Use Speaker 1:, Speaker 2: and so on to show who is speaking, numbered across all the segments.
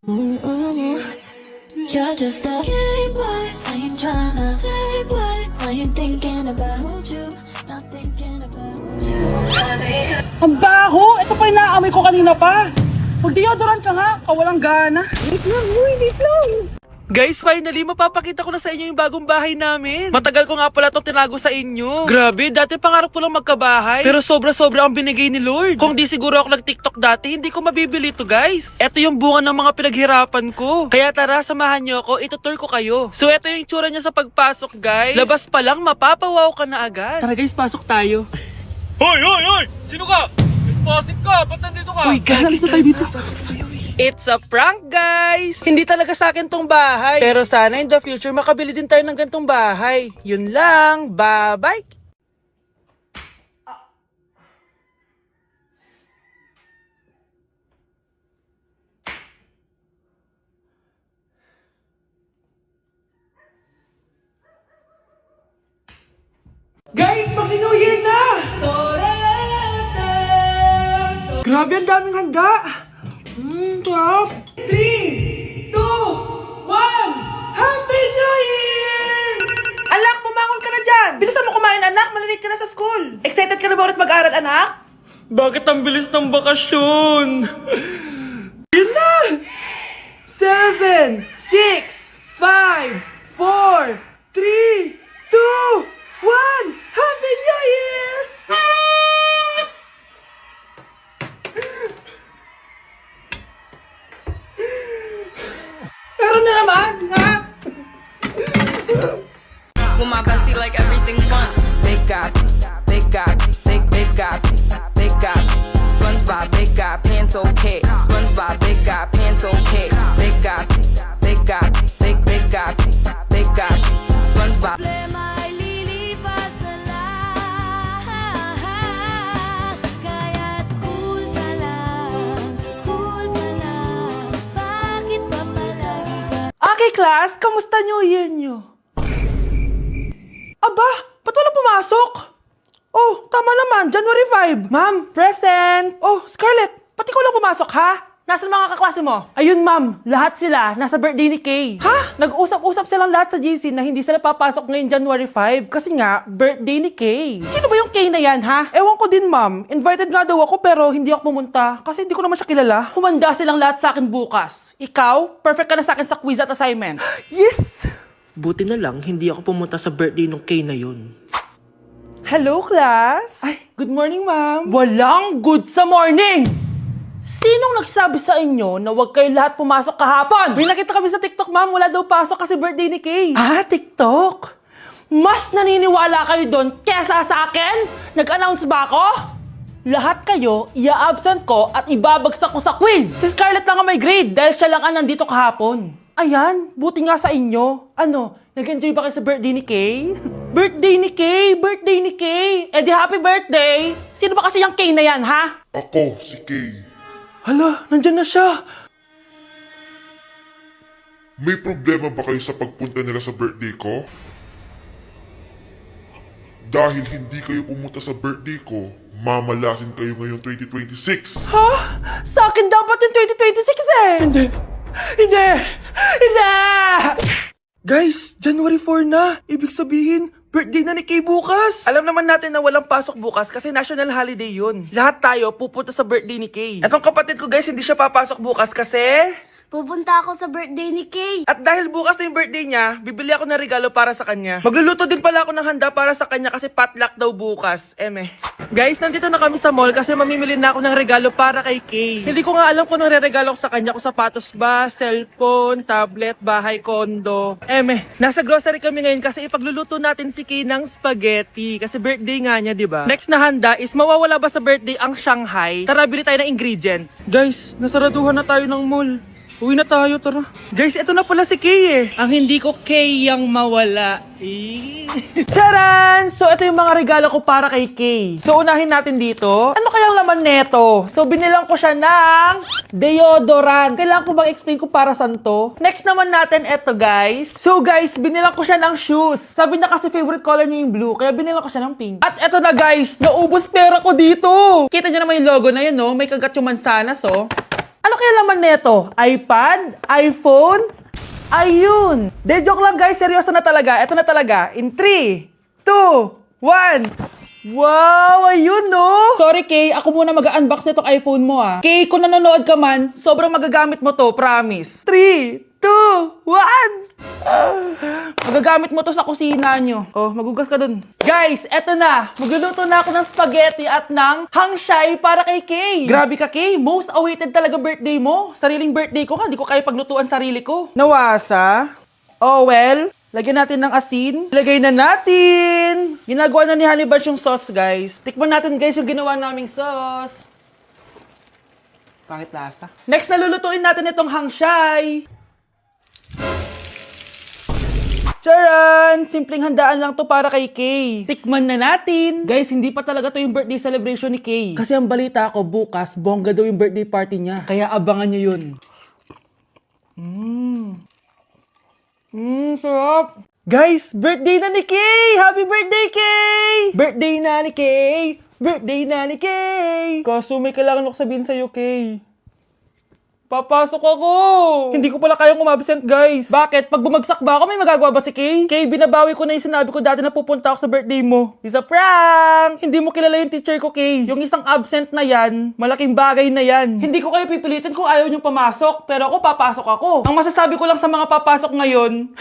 Speaker 1: Mm-mm. You're just a playboy. I ain't tryna playboy. I ain't thinking about you. Not thinking about you.
Speaker 2: Ang baho! Ito pa yung naamoy ko kanina pa! Mag-deodorant ka nga! Kawalang gana! Wait lang! Wait lang! Guys, finally, mapapakita ko na sa inyo yung bagong bahay namin. Matagal ko nga pala itong tinago sa inyo. Grabe, dati pangarap ko lang magkabahay. Pero sobra-sobra ang binigay ni Lord. Kung di siguro ako nag-TikTok dati, hindi ko mabibili ito, guys. Ito yung bunga ng mga pinaghirapan ko. Kaya tara, samahan nyo ako, itutur ko kayo. So, ito yung itsura niya sa pagpasok, guys. Labas pa lang, mapapawaw ka na agad. Tara guys, pasok tayo.
Speaker 3: Hoy, hoy, hoy! Sino ka? Responsive ka! Ba't nandito ka?
Speaker 2: Uy, galis na tayo dito. It's a prank, guys! Hindi talaga sa akin tong bahay. Pero sana in the future makabili din tayo ng gantong bahay. Yun lang. Bye-bye! Guys, mag-New Year na! Grabe, ang daming handa! Sarap! 3, 2, 1, Happy New Year! Anak, bumangon ka na dyan! Bilisan mo kumain, anak! Malinit ka na sa school! Excited ka na ba ulit mag-aral, anak? Bakit ang bilis ng bakasyon? Yun na! 7, 6, 5, 4, 3, 2, 1, Happy New Year! Meron na naman, ha?
Speaker 4: With my bestie, like everything fun. Big guy, big guy, big guy, big guy. SpongeBob, big guy, pants okay. SpongeBob, big guy, pants okay. Big guy, big guy, big guy, big guy. SpongeBob.
Speaker 1: Problema ay lilipas na lang. Kaya't cool ka lang. Cool ka lang. Bakit ba palagi ka?
Speaker 2: Okay, class, kamusta New Year nyo? Aba, ba't walang pumasok? Oh, tama naman, January 5. Ma'am, present! Oh, Scarlett, pati ko lang pumasok, ha? Nasaan mga kaklase mo? Ayun, ma'am, lahat sila nasa birthday ni Kay. Ha? Nag-usap-usap silang lahat sa GC na hindi sila papasok ngayong January 5 kasi nga, birthday ni Kay. Sino ba yung Kay na yan, ha? Ewan ko din, ma'am. Invited nga daw ako pero hindi ako pumunta kasi hindi ko naman siya kilala. Humanda silang lahat sa akin bukas. Ikaw, perfect ka na sa akin sa quiz at assignment. Yes! Buti na lang, hindi ako pumunta sa birthday nung Kay na yun. Hello, class! Ay, good morning, ma'am. Walang good sa morning! Sinong nagsabi sa inyo na huwag kayo lahat pumasok kahapon? May nakita kami sa TikTok, ma'am. Wala daw pasok kasi birthday ni Kay. Ah, TikTok? Mas naniniwala kayo doon kesa sa akin? Nag-announce ba ako? Lahat kayo, ia-absent ko at ibabagsak ko sa quiz. Si Scarlett lang ang may grade dahil siya lang ang nandito kahapon. Ayan, buti nga sa inyo. Ano, nag-enjoy ba kayo sa birthday ni Kay? Birthday ni Kay! Birthday ni Kay! Eh di happy birthday! Sino ba kasi yung Kay na yan, ha?
Speaker 5: Ako, si Kay.
Speaker 2: Hala, nandyan na siya.
Speaker 5: May problema ba kayo sa pagpunta nila sa birthday ko? Dahil hindi kayo pumunta sa birthday ko, mamalasin kayo ngayong 2026.
Speaker 2: Ha? Sa akin dapat yung 2026 eh! Hindi! Hindi! Hindi! Guys, January 4 na. Ibig sabihin, birthday na ni Kay bukas. Alam naman natin na walang pasok bukas kasi national holiday yun. Lahat tayo pupunta sa birthday ni Kay. Etong kapatid ko guys, hindi siya papasok bukas kasi...
Speaker 1: Pupunta ako sa birthday ni Kay.
Speaker 2: At dahil bukas na yung birthday niya, bibili ako ng regalo para sa kanya. Magluluto din pala ako ng handa para sa kanya kasi potluck daw bukas. Guys, nandito na kami sa mall kasi mamimili na ako ng regalo para kay Kay. Hindi ko nga alam kung anong regalo ko sa kanya. Kung sapatos ba, cellphone, tablet, bahay, kondo. Nasa grocery kami ngayon kasi ipagluluto natin si Kay ng spaghetti. Kasi birthday nga niya, di ba? Next na handa is mawawala ba sa birthday ang Shanghai? Tara, bili tayo ng ingredients. Guys, nasaraduhan na tayo ng mall. Uwi na tayo, tara. Guys, ito na pala si Kay eh. Ang hindi ko Kay yang mawala. Charan! So, ito yung mga regalo ko para kay Kay. So, unahin natin dito. Ano kayang laman neto? So, binilang ko siya ng deodorant. Kailangan ko bang explain ko para saan to? Next naman natin, ito guys. So, guys, binilang ko siya ng shoes. Sabi niya kasi favorite color niya yung blue, kaya binilang ko siya ng pink. At ito na guys, naubos pera ko dito. Kita niyo naman yung logo na yun, no? May kagat yung mansanas, oh. Ano kaya laman nito? iPad? iPhone? Ayun! De, joke lang guys, seryoso na talaga. Ito na talaga. In 3, 2, 1. Wow, ayun no! Sorry Kay, ako muna mag-unbox nitong iPhone mo ah. Kay, kung nanonood ka man, sobrang magagamit mo to, promise. 3, 2, 1! Magagamit mo to sa kusina nyo. Oh, magugas ka dun. Guys, eto na. Magluluto na ako ng spaghetti at ng hangshai para kay Kay. Grabe ka, Kay. Most awaited talaga birthday mo. Sariling birthday ko ka. Hindi ko kaya paglutuan sarili ko. Nawasa? Oh, well. Lagyan natin ng asin. Lagay na natin. Ginagawa na ni Honey Bunch yung sauce, guys. Tikman natin, guys, yung ginawa naming sauce. Pangit lasa. Next, nalulutuin natin itong hangshai. Charan! Simpleng handaan lang to para kay Kay. Tikman na natin. Guys, hindi pa talaga to yung birthday celebration ni Kay. Kasi ang balita ko, bukas, bongga daw yung birthday party niya. Kaya abangan niyo yun. Sarap. Guys, birthday na ni Kay! Happy birthday, Kay! Birthday na ni Kay! Birthday na ni Kay! Kaso may kailangan ako sabihin sa'yo, Kay. Papasok ako! Hindi ko pala kayang umabsent, guys. Bakit? Pag bumagsak ba ako, may magagawa ba si Kay? Kay, binabawi ko na yung sinabi ko dati na pupunta ako sa birthday mo. It's a prank! Hindi mo kilala yung teacher ko, Kay. Yung isang absent na yan, malaking bagay na yan. Hindi ko kayo pipilitin kung ayaw niyong pumasok, pero ako papasok ako. Ang masasabi ko lang sa mga papasok ngayon,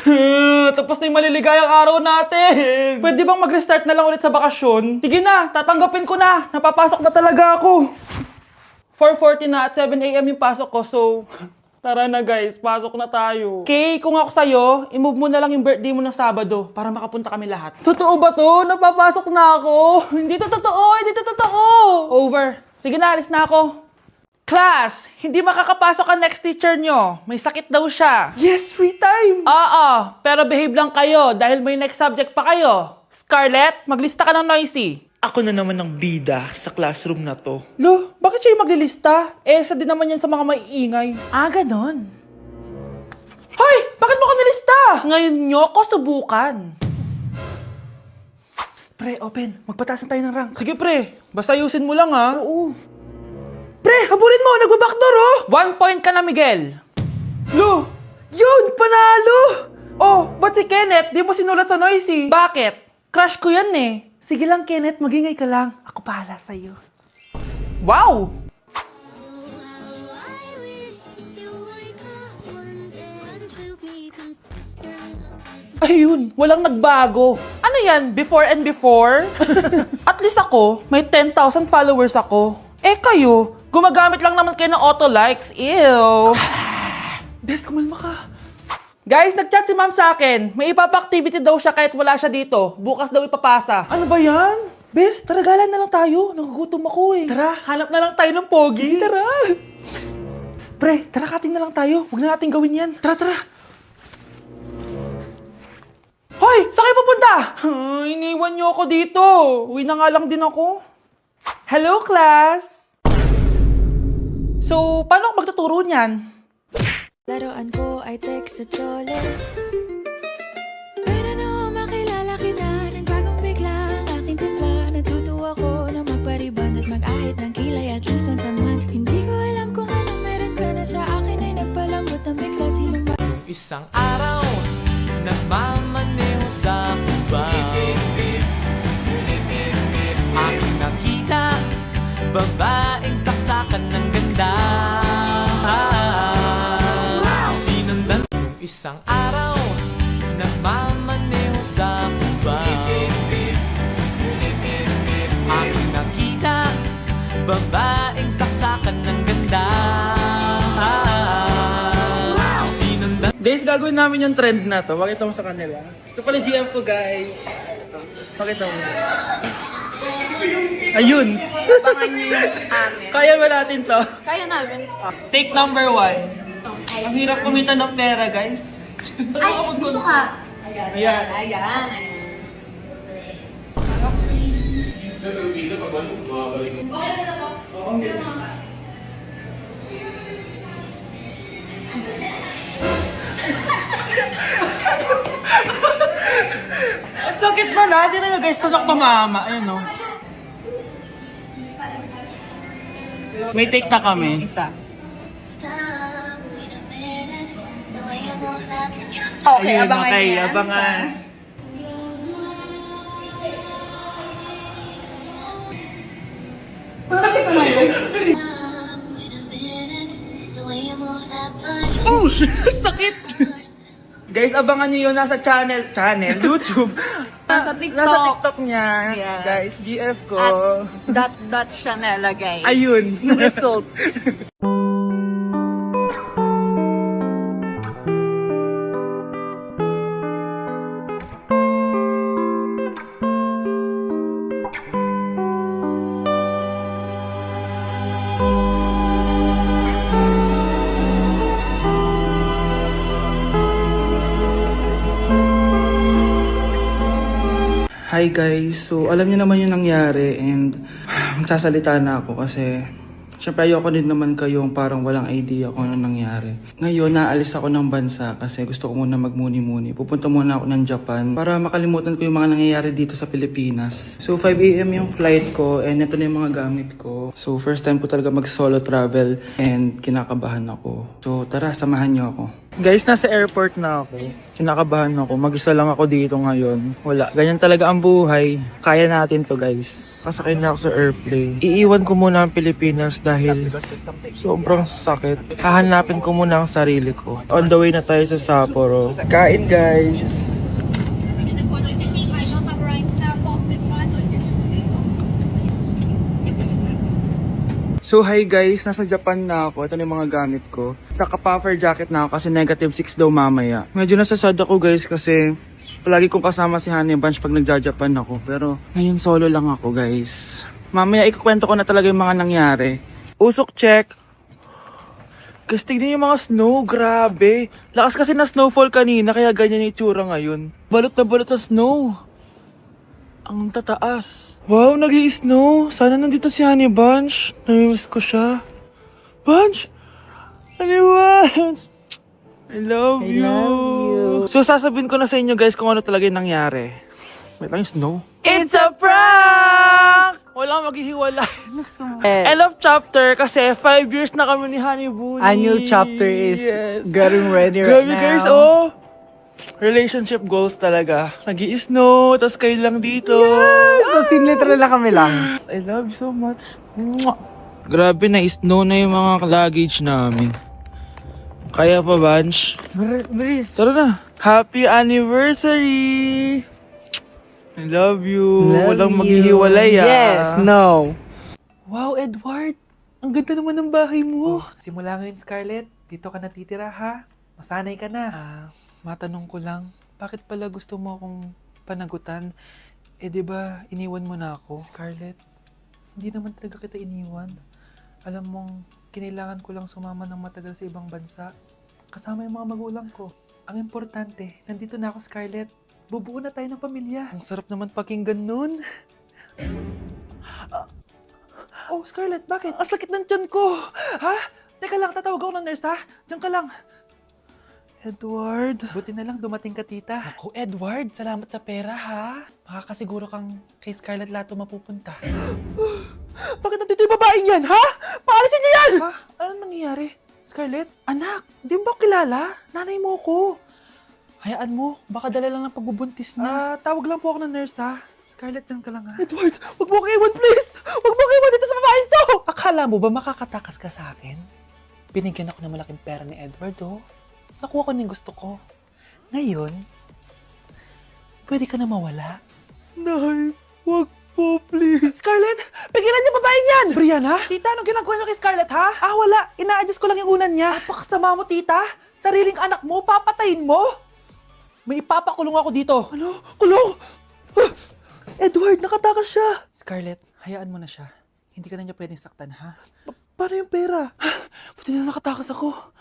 Speaker 2: tapos na yung maliligayang araw natin. Pwede bang mag-restart na lang ulit sa bakasyon? Sige na, tatanggapin ko na. Napapasok na talaga ako. 4:40 na at 7 a.m. yung pasok ko, so tara na guys, pasok na tayo. Kay, kung ako sa'yo, i-move mo na lang yung birthday mo ng Sabado para makapunta kami lahat. Totoo ba to? Napapasok na ako? Hindi to totoo, hindi to totoo. Over. Sige na, alis na ako. Class, hindi makakapasok ang next teacher nyo. May sakit daw siya. Yes, free time. Oo, pero behave lang kayo dahil may next subject pa kayo. Scarlett, maglista ka ng noisy. Ako na naman ang bida sa classroom na to. Lo, bakit siya yung maglilista? Isa din naman yan sa mga maiingay. Ah, ganon. Hoy! Bakit mo ka nilista? Ngayon nyo ko subukan. Psst, pre, open. Magpataas na tayo ng rank. Sige, pre. Basta ayusin mo lang, ha? Oo. Pre, habulin mo. Nagbabackdoor, oh. 1 point ka na, Miguel. Lo, yun, panalo. Oh, ba't si Kenneth di mo sinulat sa noisy? Bakit? Crush ko yan, eh. Sige lang, Kenneth, magingay ka lang. Ako bahala sa'yo. Wow! Ayun, walang nagbago. Ano yan? Before and before? At least ako, may 10,000 followers ako. Eh kayo, gumagamit lang naman kayo ng auto-likes. Ew! Bes, kumalma ka. Guys, nag-chat si ma'am sa akin. May ipapa-activity daw siya kahit wala siya dito. Bukas daw ipapasa. Ano ba yan? Bes, tara galan na lang tayo. Nagugutom ako eh. Tara, hanap na lang tayo ng pogi. Sige, tara. Psst, pre, tara kating na lang tayo. Huwag na natin gawin yan. Tara, tara. Hoy, saan kayo pupunta? Iniwan niyo ako dito. Uwi na nga lang din ako. Hello, class. So, paano ako magtuturo niyan?
Speaker 1: Laruan ko ay text sa chole. Pero no, makilala kita ng bagong bigla. Aking timpla, natutuwa ko na magpariban at mag-ahit ng kilay at lison saman. Hindi ko alam kung anong meron ka na sa akin ay nagpalambot ng bigla. Sinong ba?
Speaker 6: Isang araw, nagmamaneho sa kubang aking nakita, babaeng saksakan ng ganda. Sinundan yung isang araw, nagmamaneho sa kubang aking nakita, babaeng saksakan ng ganda.
Speaker 2: Guys, gagawin namin yung trend na to. Pakita mo sa kanila. Ito pala GM ko, guys. Pakita mo. Ayun.
Speaker 7: Abangan niyo yung amin.
Speaker 2: Kaya ba natin to?
Speaker 7: Kaya namin.
Speaker 2: Take number 1. Ang hirap kumita ng pera, guys.
Speaker 7: Ay, dito ka.
Speaker 2: Ayan.
Speaker 7: Ayan.
Speaker 2: Sakit na natin na guys. Tunak na mama. Ayun o. May take na kami.
Speaker 7: Isa. Okay,
Speaker 2: Ayun,
Speaker 7: abangan
Speaker 2: okay,
Speaker 7: niyo yan.
Speaker 2: abangan. Oh, sakit! Guys, abangan nyo yun. Nasa channel, YouTube.
Speaker 7: Nasa TikTok.
Speaker 2: Nasa TikTok niya.
Speaker 7: Yes.
Speaker 2: Guys, GF ko.
Speaker 7: Dot siya nalagay.
Speaker 2: Ayun.
Speaker 7: Yung result.
Speaker 2: Hi guys, so alam niyo naman yung nangyari and magsasalita na ako kasi syempre ayoko din naman kayong parang walang idea kung ano nangyari. Ngayon, naalis ako ng bansa kasi gusto ko muna magmuni-muni. Pupunta muna ako ng Japan para makalimutan ko yung mga nangyayari dito sa Pilipinas. So 5 AM yung flight ko and ito na yung mga gamit ko. So first time ko talaga mag-solo travel and kinakabahan ako. So tara, samahan niyo ako. Guys, nasa airport na ako. Kinakabahan ako. Mag-isa lang ako dito ngayon. Wala. Ganyan talaga ang buhay. Kaya natin to, guys. Sasakay na ako sa airplane. Iiwan ko muna ang Pilipinas dahil sobrang sakit. Hahanapin ko muna ang sarili ko. On the way na tayo sa Sapporo. Kain, guys! So hi guys, nasa Japan na ako. Ito na yung mga gamit ko. Naka-puffer jacket na ako kasi -6 daw mamaya. Medyo nasasad ako guys kasi palagi kong kasama si Honey Bunch pag nagja-Japan ako. Pero ngayon solo lang ako guys. Mamaya ikukwento ko na talaga yung mga nangyari. Usok check. Guys, tignan yung mga snow. Grabe. Lakas kasi na snowfall kanina kaya ganyan yung itsura ngayon. Balot na balot sa snow. Ang tataas. Wow, nag-i-snow. Sana nandito si Honey Bunch. Namimiss ko siya. Bunch! Honey Bunch! I love you. So, sasabihin ko na sa inyo guys kung ano talaga yung nangyari. Wait lang yung snow. It's a prank! Walang maghihiwalay. End of chapter kasi 5 years na kami ni Honey Bunny.
Speaker 8: A new chapter is getting ready right
Speaker 2: Grabe
Speaker 8: now.
Speaker 2: guys, oh! Relationship goals talaga. Nag-i-snow, tas kayo lang dito.
Speaker 8: Yes! So, literal na kami lang.
Speaker 2: I love you so much. Mwah! Grabe, na-snow na yung mga luggage namin. Kaya pa, Bunch?
Speaker 8: Bilis.
Speaker 2: Tara na. Happy anniversary! I love you. Walang maghihiwalay, ah.
Speaker 8: Yes, no.
Speaker 2: Wow, Edward. Ang ganda naman ng bahay mo.
Speaker 9: Simula ngayon, Scarlett, dito ka natitira ha. Masanay ka na.
Speaker 2: Matanong ko lang, bakit pala gusto mo akong panagutan? Eh, di ba iniwan mo na ako?
Speaker 9: Scarlett, hindi naman talaga kita iniwan. Alam mong, kinailangan ko lang sumama ng matagal sa ibang bansa. Kasama yung mga magulang ko. Ang importante, nandito na ako, Scarlett. Bubuo na tayo ng pamilya.
Speaker 2: Ang sarap naman pakinggan nun.
Speaker 9: Oh, Scarlett, bakit? Ang sakit ng tiyan ko. Ha? Teka lang, tatawag ako ng nurse, ha? Diyan ka lang.
Speaker 2: Edward.
Speaker 9: Buti na lang dumating ka, tita. Ako, Edward, salamat sa pera, ha? Makakasiguro kang kay Scarlett Lato mapupunta.
Speaker 2: Bakit nandito yung babaeng yan, ha? Paalisin niyo yan!
Speaker 9: Ha? Anong nangyayari? Scarlett? Anak, di mo ba kilala? Nanay mo ko. Hayaan mo, baka dala lang ng pagbubuntis niya. Tawag lang po ako ng nurse, ha? Scarlett, dyan ka lang, ha?
Speaker 2: Edward, wag mo kang iwan, please! Wag mo kang iwan dito sa babaeng to!
Speaker 9: Akala mo ba makakatakas ka sa akin? Binigyan ako ng malaking pera ni Edward, oh. Nakuha ko na yung gusto ko. Ngayon, pwede ka na mawala.
Speaker 2: Nay, wag po, please.
Speaker 9: Scarlett, pigilan niyo babaeng yan! Brianna? Tita, anong ginagawa niyo kay Scarlett, ha? Wala. Ina-adjust ko lang yung unan niya. Napakasama mo, tita. Sariling anak mo, papatayin mo. May ipapakulong ako dito.
Speaker 2: Ano? Kulong! Edward, nakatakas siya!
Speaker 9: Scarlett, hayaan mo na siya. Hindi ka na niya pwedeng saktan, ha?
Speaker 2: Paano yung pera? Buti na nakatakas ako.